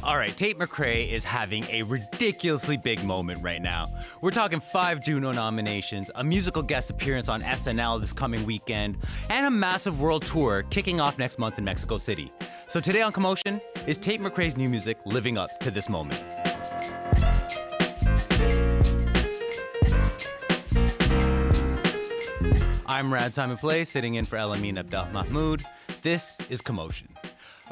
All right, Tate McRae is having a ridiculously big moment right now. We're talking 5 Juno nominations, a musical guest appearance on SNL this coming weekend, and a massive world tour kicking off next month in Mexico City. So today on Commotion, is Tate McRae's new music living up to this moment? I'm Rad Simonpillai, sitting in for Elamin Abdelmahmoud. This is Commotion.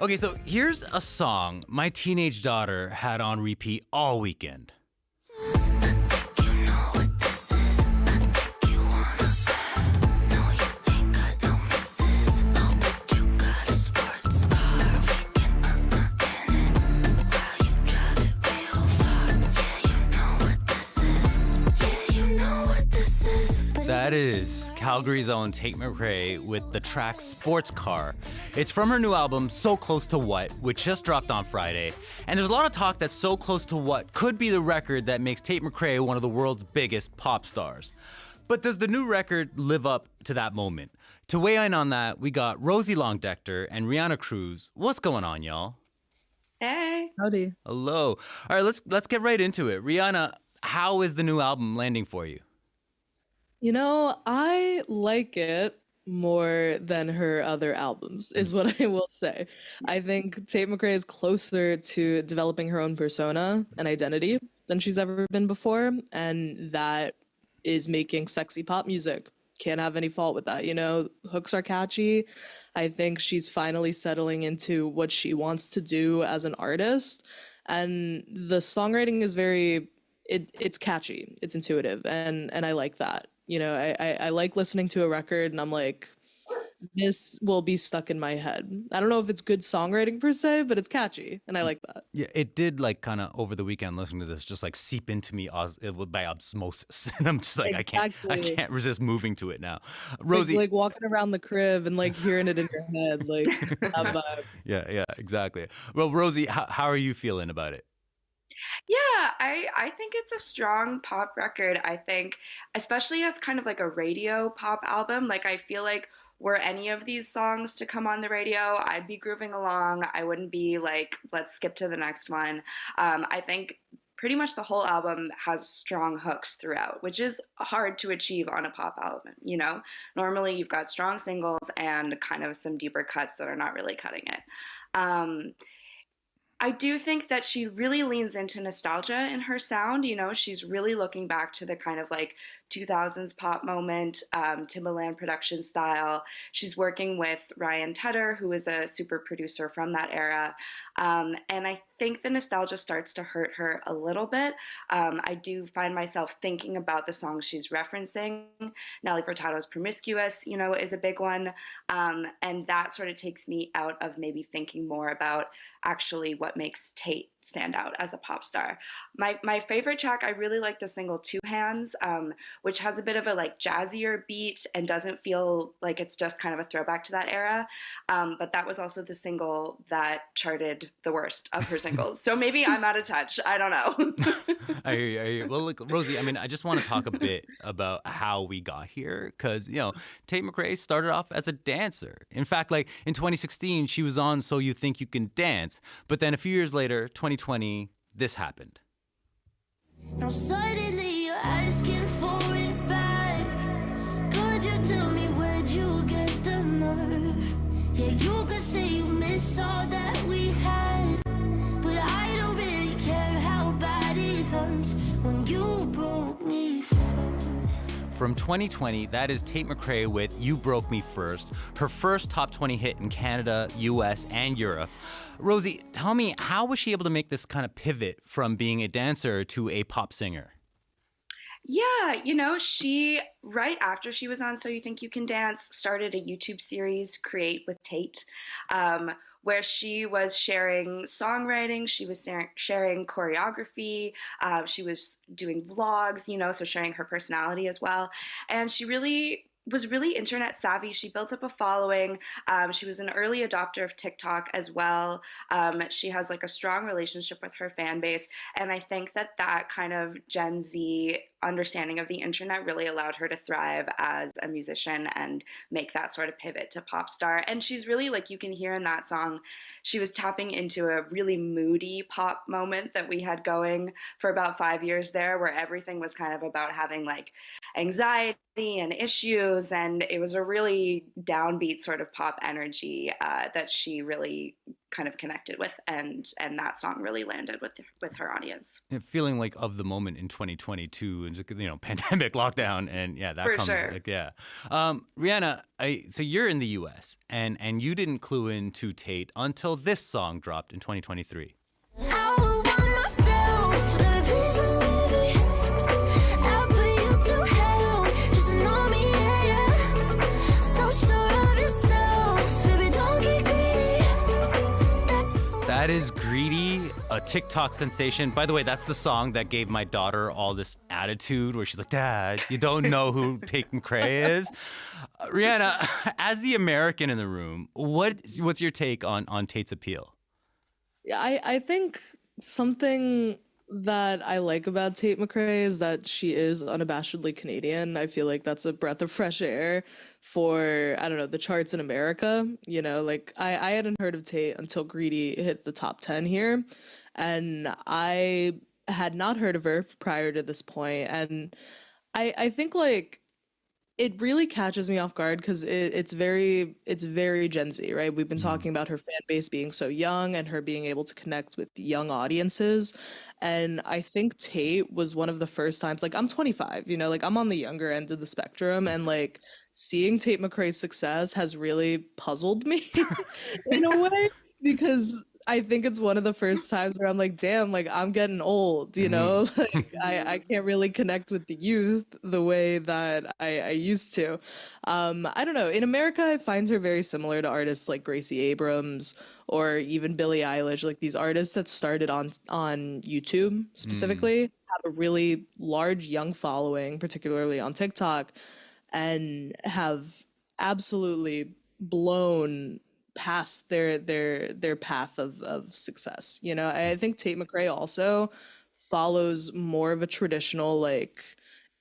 Okay, so here's a song my teenage daughter had on repeat all weekend. That is Calgary's own Tate McRae with the track Sports Car. It's from her new album, So Close to What, which just dropped on Friday. And there's a lot of talk that So Close to What could be the record that makes Tate McRae one of the world's biggest pop stars. But does the new record live up to that moment? To weigh in on that, we got Rosie Decter and Reanna Cruz. What's going on, y'all? Hey. Howdy. Hello. All right, let's get right into it. Reanna, how is the new album landing for you? You know, I like it more than her other albums, is what I will say. I think Tate McRae is closer to developing her own persona and identity than she's ever been before, and that is making sexy pop music. Can't have any fault with that. You know, hooks are catchy. I think she's finally settling into what she wants to do as an artist, and the songwriting is it's catchy, it's intuitive, and I like that. You know, I like listening to a record and I'm like, this will be stuck in my head. I don't know if it's good songwriting per se, but it's catchy and I like that. Yeah, it did like kind of over the weekend listening to this just like seep into me by osmosis. And I'm just like, Exactly. I can't resist moving to it now. Rosie. Like walking around the crib and like hearing it in your head, like that vibe. Yeah, exactly. Well, Rosie, how are you feeling about it? Yeah, I think it's a strong pop record. I think, especially as kind of like a radio pop album, like I feel like were any of these songs to come on the radio, I'd be grooving along. I wouldn't be like, let's skip to the next one. I think pretty much the whole album has strong hooks throughout, which is hard to achieve on a pop album, you know? Normally you've got strong singles and kind of some deeper cuts that are not really cutting it. I do think that she really leans into nostalgia in her sound. You know, she's really looking back to the kind of like 2000s pop moment, Timbaland production style. She's working with Ryan Tedder, who is a super producer from that era. And I think the nostalgia starts to hurt her a little bit. I do find myself thinking about the songs she's referencing. Nelly Furtado's Promiscuous, you know, is a big one. And that sort of takes me out of maybe thinking more about actually what makes Tate stand out as a pop star. My favorite track, I really like the single Two Hands, which has a bit of a like jazzier beat and doesn't feel like it's just kind of a throwback to that era. But that was also the single that charted the worst of her singles. So maybe I'm out of touch. I don't know. I hear you. Well, look, Rosie, I mean, I just want to talk a bit about how we got here because, you know, Tate McRae started off as a dancer. In fact, like in 2016, she was on So You Think You Can Dance. But then a few years later, 2020, this happened. Now suddenly you're asking for it back. Could you tell me where'd you get the nerve? Yeah, you could say you miss all that we had, but I don't really care how bad it hurts when you broke me first. From 2020, that is Tate McRae with You Broke Me First, her first top 20 hit in Canada, US, and Europe. Rosie, tell me, how was she able to make this kind of pivot from being a dancer to a pop singer? Yeah, you know, she, right after she was on So You Think You Can Dance, started a YouTube series, Create with Tate, where she was sharing songwriting, she was sharing choreography, she was doing vlogs, you know, so sharing her personality as well. And she was really internet savvy. She built up a following. She was an early adopter of TikTok as well. She has like a strong relationship with her fan base. And I think that kind of Gen Z understanding of the internet really allowed her to thrive as a musician and make that sort of pivot to pop star. And she's really, like, you can hear in that song, she was tapping into a really moody pop moment that we had going for about 5 years there, where everything was kind of about having like anxiety and issues, and it was a really downbeat sort of pop energy that she really kind of connected with, and that song really landed with her audience. Yeah, feeling like of the moment in 2022, and just, pandemic lockdown, and yeah, that For comes sure. like, yeah. Reanna, so you're in the U.S. and you didn't clue in to Tate until this song dropped in 2023. I will want myself, let me please believe me. I'll put you through hell, just know me, yeah, yeah. So sure of yourself, baby, don't get greedy. That is Greedy, a TikTok sensation. By the way, that's the song that gave my daughter all this attitude where she's like, Dad, you don't know who Tate McRae is? Reanna, as the American in the room, what's your take on Tate's appeal? Yeah, I think something that I like about Tate McRae is that she is unabashedly Canadian. I feel like that's a breath of fresh air for, I don't know, the charts in America. Like I hadn't heard of Tate until Greedy hit the top 10 here. And I had not heard of her prior to this point. And I think like it really catches me off guard because it's very Gen Z, right? We've been talking about her fan base being so young and her being able to connect with young audiences. And I think Tate was one of the first times, like I'm 25, like I'm on the younger end of the spectrum, and like seeing Tate McRae's success has really puzzled me in a way, because I think it's one of the first times where I'm like, damn, like I'm getting old, like I can't really connect with the youth the way that I used to. I don't know. In America, I find her very similar to artists like Gracie Abrams or even Billie Eilish, like these artists that started on YouTube specifically, have a really large young following, particularly on TikTok, and have absolutely blown past their path of success. I think Tate McRae also follows more of a traditional like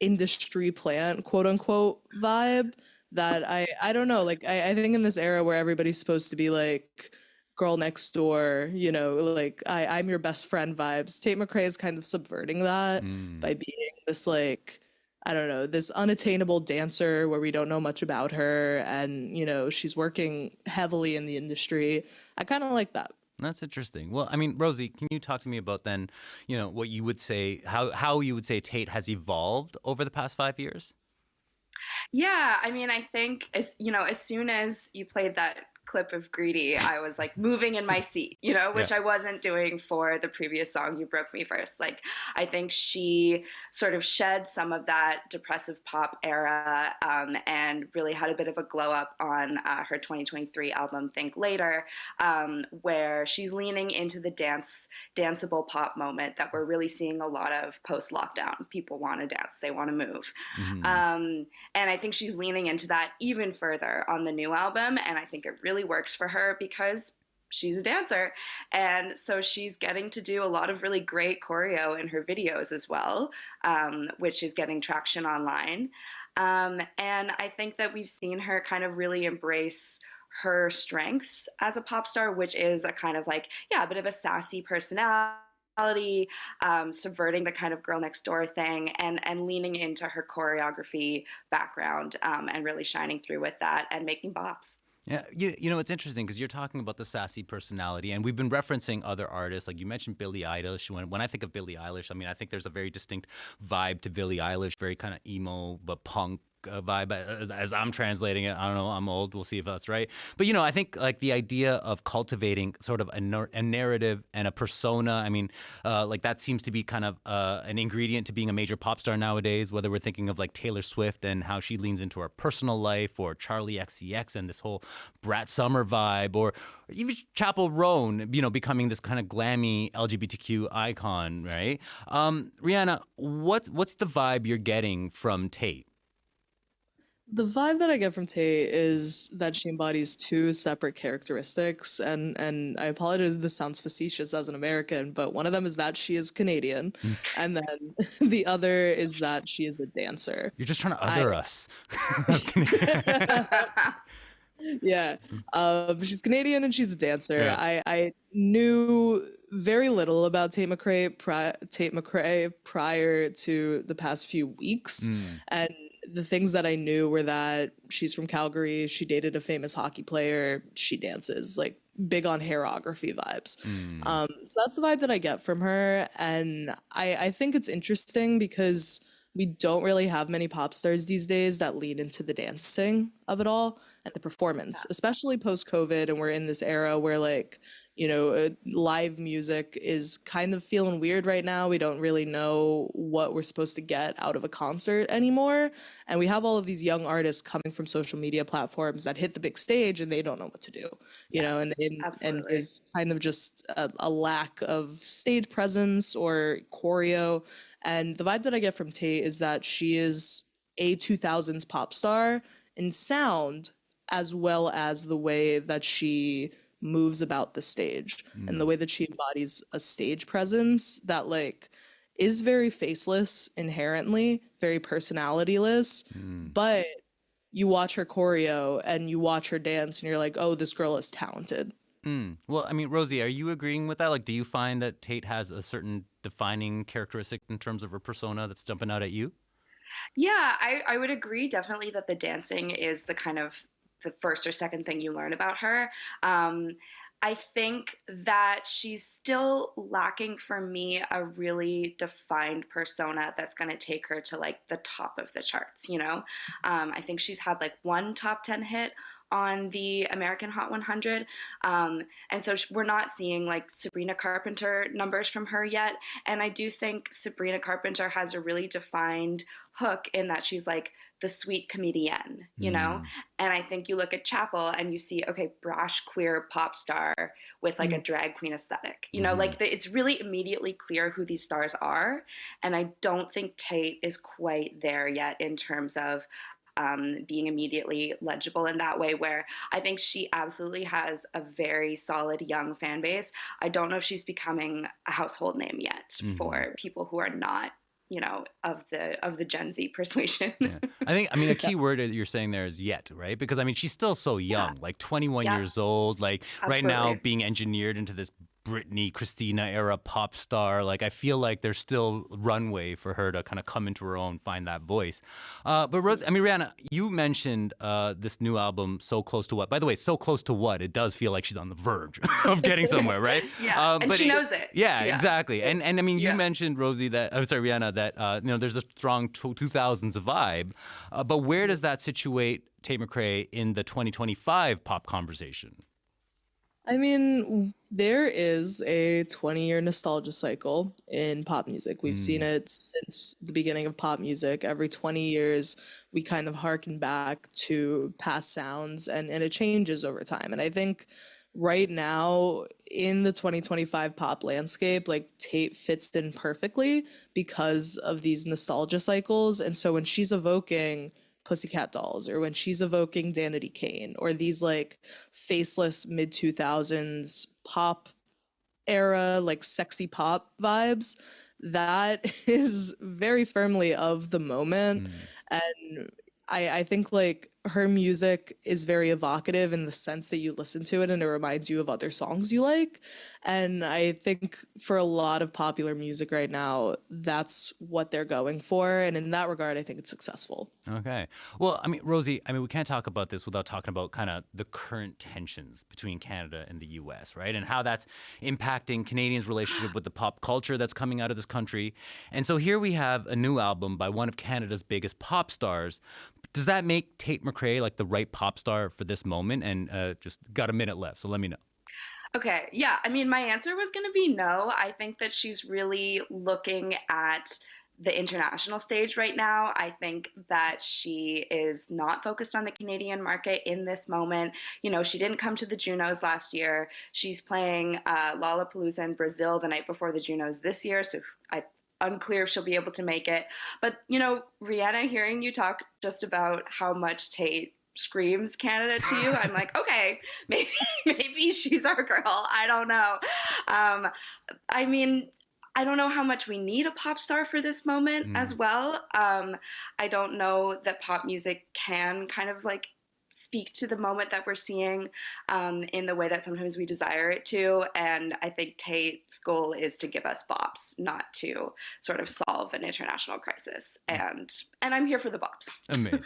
industry plant, quote unquote, vibe that I don't know, like I think in this era where everybody's supposed to be like girl next door, like I'm your best friend vibes, Tate McRae is kind of subverting that by being this like, I don't know, this unattainable dancer where we don't know much about her, and she's working heavily in the industry. I kind of like that. That's interesting. Well, I mean, Rosie, can you talk to me about then, what you would say, how you would say Tate has evolved over the past 5 years? Yeah, I mean, I think as soon as you played that clip of Greedy, I was like moving in my seat, which I wasn't doing for the previous song, You Broke Me First. Like, I think she sort of shed some of that depressive pop era and really had a bit of a glow up on her 2023 album, Think Later, where she's leaning into the danceable pop moment that we're really seeing a lot of post-lockdown. People want to dance, they want to move. And I think she's leaning into that even further on the new album, and I think it really works for her because she's a dancer, and so she's getting to do a lot of really great choreo in her videos as well, which is getting traction online, and I think that we've seen her kind of really embrace her strengths as a pop star, which is a kind of like, a bit of a sassy personality, subverting the kind of girl next door thing, and leaning into her choreography background, and really shining through with that and making bops. Yeah, it's interesting because you're talking about the sassy personality, and we've been referencing other artists. Like you mentioned Billie Eilish. When I think of Billie Eilish, I mean, I think there's a very distinct vibe to Billie Eilish, very kind of emo but punk vibe, as I'm translating it. I don't know, I'm old, we'll see if that's right. But I think like the idea of cultivating sort of a narrative and a persona, I mean, like that seems to be kind of an ingredient to being a major pop star nowadays, whether we're thinking of like Taylor Swift and how she leans into her personal life, or Charlie XCX and this whole Brat Summer vibe, or even Chappell Roan, becoming this kind of glammy LGBTQ icon, right? Reanna, what's the vibe you're getting from Tate? The vibe that I get from Tate is that she embodies two separate characteristics, and I apologize if this sounds facetious as an American, but one of them is that she is Canadian, and then the other is that she is a dancer. You're just trying to I other us. That's Canadian. Yeah, she's Canadian and she's a dancer. Yeah. I knew very little about Tate McRae prior to the past few weeks, and the things that I knew were that she's from Calgary, she dated a famous hockey player, she dances, like big on hairography vibes. So that's the vibe that I get from her, and I think it's interesting because we don't really have many pop stars these days that lean into the dancing of it all and the performance, especially post COVID. And we're in this era where, like, live music is kind of feeling weird right now. We don't really know what we're supposed to get out of a concert anymore. And we have all of these young artists coming from social media platforms that hit the big stage and they don't know what to do, and there's kind of just a lack of stage presence or choreo. And the vibe that I get from Tate is that she is a 2000s pop star in sound, as well as the way that she moves about the stage and the way that she embodies a stage presence that, like, is very faceless inherently, very personalityless, but you watch her choreo and you watch her dance and you're like, oh, this girl is talented. Well, I mean, Rosie, are you agreeing with that? Like, do you find that Tate has a certain defining characteristic in terms of her persona that's jumping out at you? Yeah, I would agree definitely that the dancing is the kind of the first or second thing you learn about her. I think that she's still lacking for me a really defined persona that's going to take her to like the top of the charts, I think she's had like one top 10 hit on the American Hot 100. And so we're not seeing like Sabrina Carpenter numbers from her yet. And I do think Sabrina Carpenter has a really defined hook in that she's like the sweet comedienne, And I think you look at Chapel and you see, okay, brash queer pop star with like a drag queen aesthetic, it's really immediately clear who these stars are. And I don't think Tate is quite there yet in terms of being immediately legible in that way, where I think she absolutely has a very solid young fan base. I don't know if she's becoming a household name yet for people who are not, of the Gen Z persuasion. Yeah. I mean, a key word that you're saying there is yet, right? Because I mean, she's still so young, like 21 years old, like Absolutely. Right now being engineered into this Britney, Christina era pop star. Like, I feel like there's still runway for her to kind of come into her own, find that voice. But Reanna, you mentioned this new album, So Close to What. By the way, So Close to What, it does feel like she's on the verge of getting somewhere, right? And but she knows it. Yeah, exactly. And I mean, you mentioned, Rosie, Reanna, that there's a strong 2000s vibe. But where does that situate Tate McRae in the 2025 pop conversation? I mean, there is a 20-year nostalgia cycle in pop music. We've seen it since the beginning of pop music. Every 20 years, we kind of harken back to past sounds, and it changes over time. And I think right now, in the 2025 pop landscape, like, Tate fits in perfectly because of these nostalgia cycles. And so when she's evoking Pussycat Dolls, or when she's evoking Danity Kane, or these like faceless mid 2000s pop era, like sexy pop vibes, that is very firmly of the moment. And I think like her music is very evocative in the sense that you listen to it and it reminds you of other songs you like. And I think for a lot of popular music right now, that's what they're going for. And in that regard, I think it's successful. Okay. Well, I mean, Rosie, we can't talk about this without talking about kind of the current tensions between Canada and the US, right? And how that's impacting Canadians' relationship with the pop culture that's coming out of this country. And so here we have a new album by one of Canada's biggest pop stars. Does that make Tate McRae like the right pop star for this moment? And just got a minute left, so let me know. Okay, yeah. I mean, my answer was going to be no. I think that she's really looking at the international stage right now. I think that she is not focused on the Canadian market in this moment. She didn't come to the Junos last year. She's playing Lollapalooza in Brazil the night before the Junos this year. So unclear if she'll be able to make it. But, Reanna, hearing you talk just about how much Tate screams Canada to you, I'm like, okay, maybe she's our girl. I don't know. I mean, I don't know how much we need a pop star for this moment as well. I don't know that pop music can kind of like speak to the moment that we're seeing in the way that sometimes we desire it to. And I think Tate's goal is to give us bops, not to sort of solve an international crisis. And I'm here for the bops. Amazing.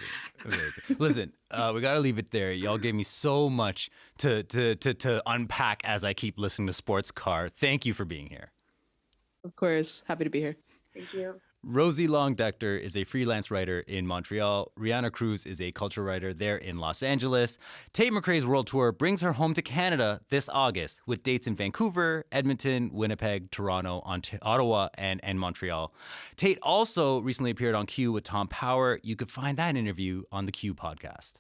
Listen, we got to leave it there. Y'all gave me so much to unpack as I keep listening to Sports Car. Thank you for being here. Of course. Happy to be here. Thank you. Rosie Decter is a freelance writer in Montreal. Reanna Cruz is a culture writer there in Los Angeles. Tate McRae's world tour brings her home to Canada this August with dates in Vancouver, Edmonton, Winnipeg, Toronto, Ottawa, and Montreal. Tate also recently appeared on Q with Tom Power. You could find that interview on the Q podcast.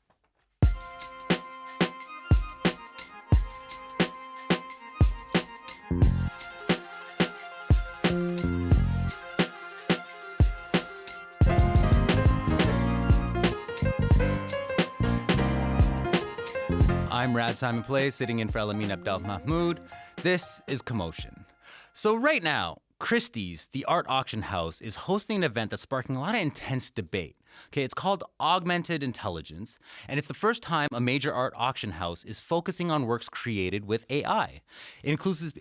I'm Rad Simonpillai, sitting in for Elamin Abdelmahmoud. This is Commotion. So right now, Christie's, the art auction house, is hosting an event that's sparking a lot of intense debate. Okay, it's called Augmented Intelligence, and it's the first time a major art auction house is focusing on works created with AI. It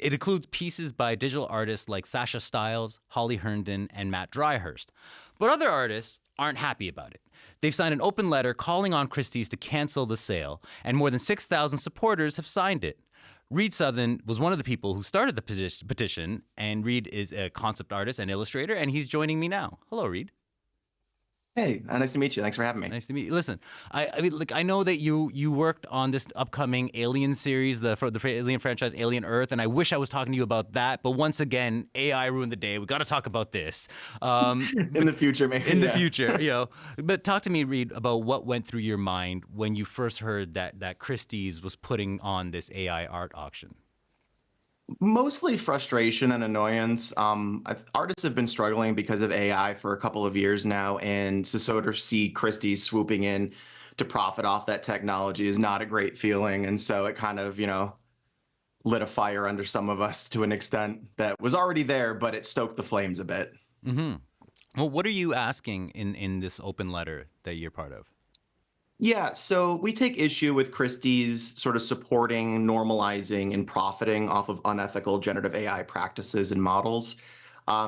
includes pieces by digital artists like Sasha Stiles, Holly Herndon, and Matt Dryhurst. But other artists aren't happy about it. They've signed an open letter calling on Christie's to cancel the sale, and more than 6,000 supporters have signed it. Reid Southen was one of the people who started the petition, and Reid is a concept artist and illustrator, and he's joining me now. Hello, Reid. Hey, nice to meet you. Thanks for having me. Nice to meet you. Listen, I mean, I know that you worked on this upcoming Alien series, the Alien franchise, Alien Earth, and I wish I was talking to you about that. But once again, AI ruined the day. We got to talk about this. In the future, maybe. In the future, But talk to me, Reid, about what went through your mind when you first heard that Christie's was putting on this AI art auction. Mostly frustration and annoyance. Artists have been struggling because of AI for a couple of years now, and to sort of see Christie swooping in to profit off that technology is not a great feeling. And so it kind of, lit a fire under some of us to an extent that was already there, but it stoked the flames a bit. Mm-hmm. Well, what are you asking in this open letter that you're part of? Yeah, so we take issue with Christie's sort of supporting, normalizing, and profiting off of unethical generative AI practices and models.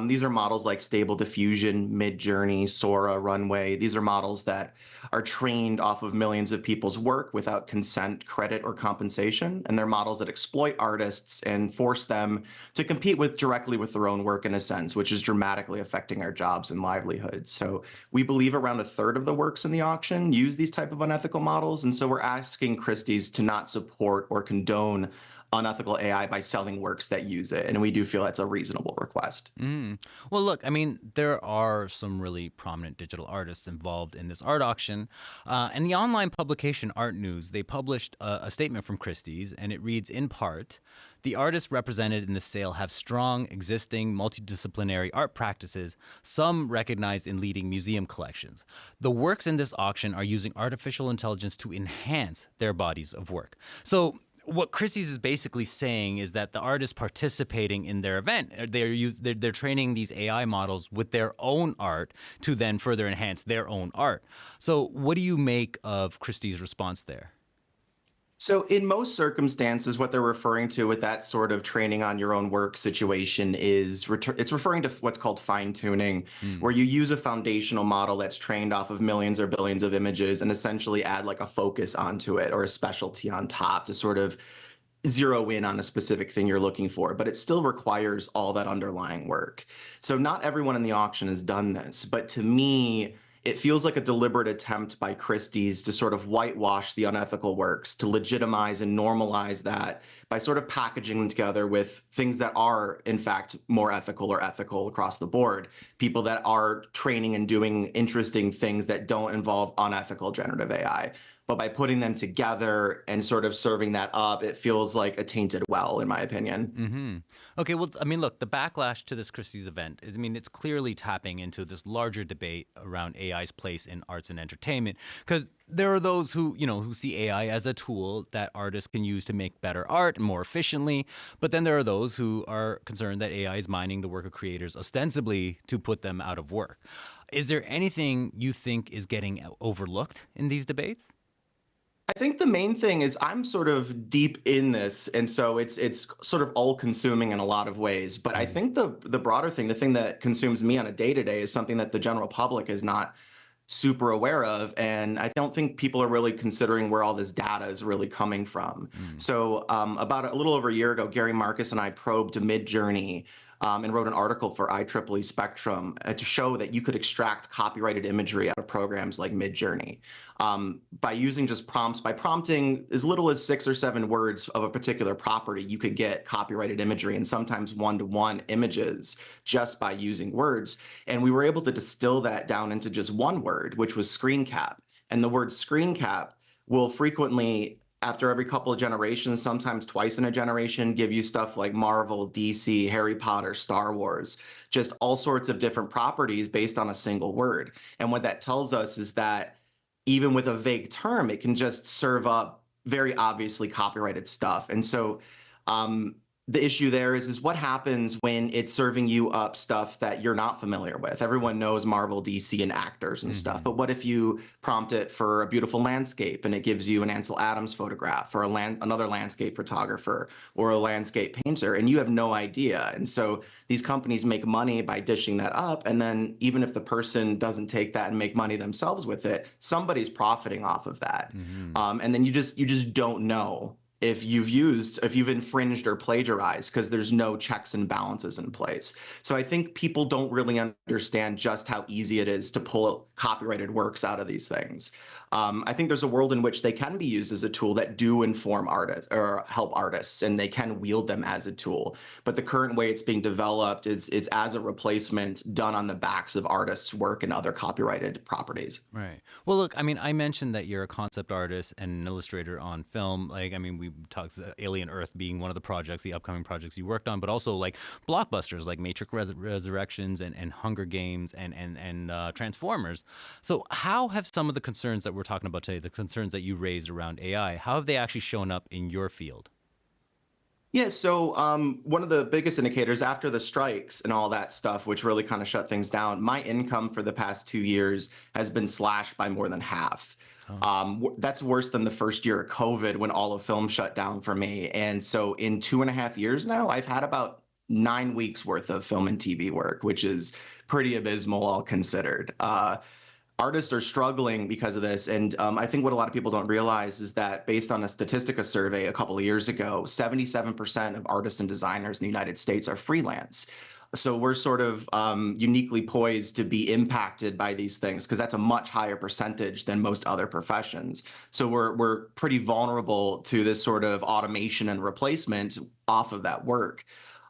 These are models like Stable Diffusion, Midjourney, Sora, Runway. These are models that are trained off of millions of people's work without consent, credit, or compensation. And they're models that exploit artists and force them to compete directly with their own work in a sense, which is dramatically affecting our jobs and livelihoods. So we believe around a third of the works in the auction use these type of unethical models. And so we're asking Christie's to not support or condone unethical AI by selling works that use it. And we do feel that's a reasonable request. Well, look, I mean, there are some really prominent digital artists involved in this art auction. And the online publication Art News, they published a statement from Christie's, and it reads in part, "The artists represented in the sale have strong, existing, multidisciplinary art practices, some recognized in leading museum collections. The works in this auction are using artificial intelligence to enhance their bodies of work." So what Christie's is basically saying is that the artists participating in their event, they're training these AI models with their own art to then further enhance their own art. So what do you make of Christie's response there? So in most circumstances, what they're referring to with that sort of training on your own work situation is it's referring to what's called fine tuning, where you use a foundational model that's trained off of millions or billions of images and essentially add like a focus onto it or a specialty on top to sort of zero in on a specific thing you're looking for, but it still requires all that underlying work. So not everyone in the auction has done this, but to me, it feels like a deliberate attempt by Christie's to sort of whitewash the unethical works, to legitimize and normalize that by sort of packaging them together with things that are, in fact, more ethical or ethical across the board. People that are training and doing interesting things that don't involve unethical generative AI. but by putting them together and sort of serving that up, it feels like a tainted well, in my opinion. Mm-hmm. Okay, well, I mean, look, the backlash to this Christie's event, I mean, it's clearly tapping into this larger debate around AI's place in arts and entertainment, because there are those who, who see AI as a tool that artists can use to make better art more efficiently, but then there are those who are concerned that AI is mining the work of creators ostensibly to put them out of work. Is there anything you think is getting overlooked in these debates? I think the main thing is I'm sort of deep in this, and so it's sort of all-consuming in a lot of ways. But I think the broader thing, the thing that consumes me on a day-to-day, is something that the general public is not super aware of, and I don't think people are really considering where all this data is really coming from. So about a little over a year ago, Gary Marcus and I probed Midjourney and wrote an article for IEEE Spectrum to show that you could extract copyrighted imagery out of programs like Midjourney by using just prompts. By prompting as little as 6 or 7 words of a particular property, you could get copyrighted imagery, and sometimes one-to-one images just by using words. And we were able to distill that down into just one word, which was screen cap. And the word screen cap will frequently, after every couple of generations, sometimes twice in a generation, give you stuff like Marvel, DC, Harry Potter, Star Wars, just all sorts of different properties based on a single word. And what that tells us is that even with a vague term, it can just serve up very obviously copyrighted stuff. And so the issue there is what happens when it's serving you up stuff that you're not familiar with. Everyone knows Marvel, DC, and actors and stuff. But what if you prompt it for a beautiful landscape and it gives you an Ansel Adams photograph, or another landscape photographer, or a landscape painter, and you have no idea? And so these companies make money by dishing that up. And then even if the person doesn't take that and make money themselves with it, somebody's profiting off of that. And then you just don't know if you've infringed or plagiarized, because there's no checks and balances in place. So I think people don't really understand just how easy it is to pull copyrighted works out of these things. I think there's a world in which they can be used as a tool that do inform artists or help artists, and they can wield them as a tool. But the current way it's being developed is as a replacement done on the backs of artists' work and other copyrighted properties. Right. Well, look, I mean, I mentioned that you're a concept artist and an illustrator on film. Like, I mean, we talked Alien Earth being one of the projects, the upcoming projects you worked on, but also like blockbusters like Matrix Resurrections and Hunger Games and Transformers. So how have some of the concerns that we're talking about today, the concerns that you raised around AI, how have they actually shown up in your field? Yeah, so one of the biggest indicators after the strikes and all that stuff, which really kind of shut things down, my income for the past 2 years has been slashed by more than half. That's worse than the first year of COVID when all of film shut down for me. And so in 2.5 years now, I've had about 9 weeks worth of film and TV work, which is pretty abysmal, all considered. Artists are struggling because of this. And I think what a lot of people don't realize is that based on a Statistica survey a couple of years ago, 77% of artists and designers in the United States are freelance. So we're sort of uniquely poised to be impacted by these things, because that's a much higher percentage than most other professions. So we're pretty vulnerable to this sort of automation and replacement off of that work.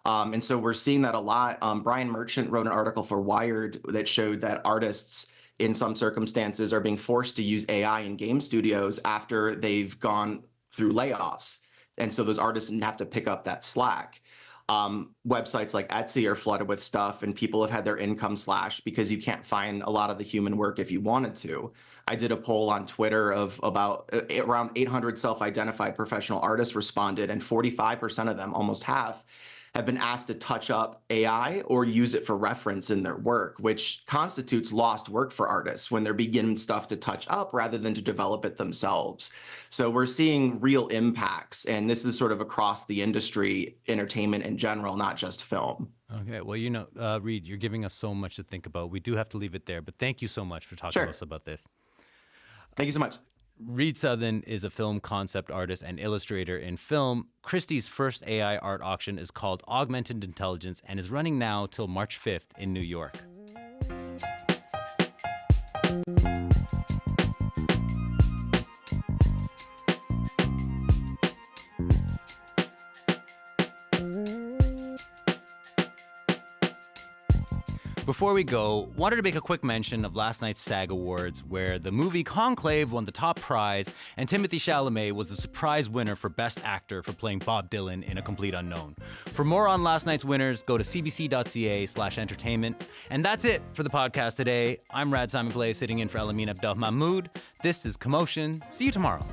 And so we're seeing that a lot. Brian Merchant wrote an article for Wired that showed that artists in some circumstances are being forced to use AI in game studios after they've gone through layoffs. And so those artists have to pick up that slack. Websites like Etsy are flooded with stuff, and people have had their income slashed because you can't find a lot of the human work if you wanted to. I did a poll on Twitter of about around 800 self-identified professional artists responded, and 45% of them, almost half, have been asked to touch up AI or use it for reference in their work, which constitutes lost work for artists when they're beginning stuff to touch up rather than to develop it themselves. So we're seeing real impacts, and this is sort of across the industry, entertainment in general, not just film. Okay, well, Reid, you're giving us so much to think about. We do have to leave it there, but thank you so much for talking to us about this. Thank you so much. Reid Southen is a film concept artist and illustrator in film. Christie's first AI art auction is called Augmented Intelligence and is running now till March 5th in New York. Before we go, wanted to make a quick mention of last night's SAG Awards, where the movie Conclave won the top prize, and Timothée Chalamet was the surprise winner for Best Actor for playing Bob Dylan in A Complete Unknown. For more on last night's winners, go to cbc.ca/entertainment. And that's it for the podcast today. I'm Rad Simonpillai, sitting in for Elamin Abdelmahmoud. This is Commotion. See you tomorrow.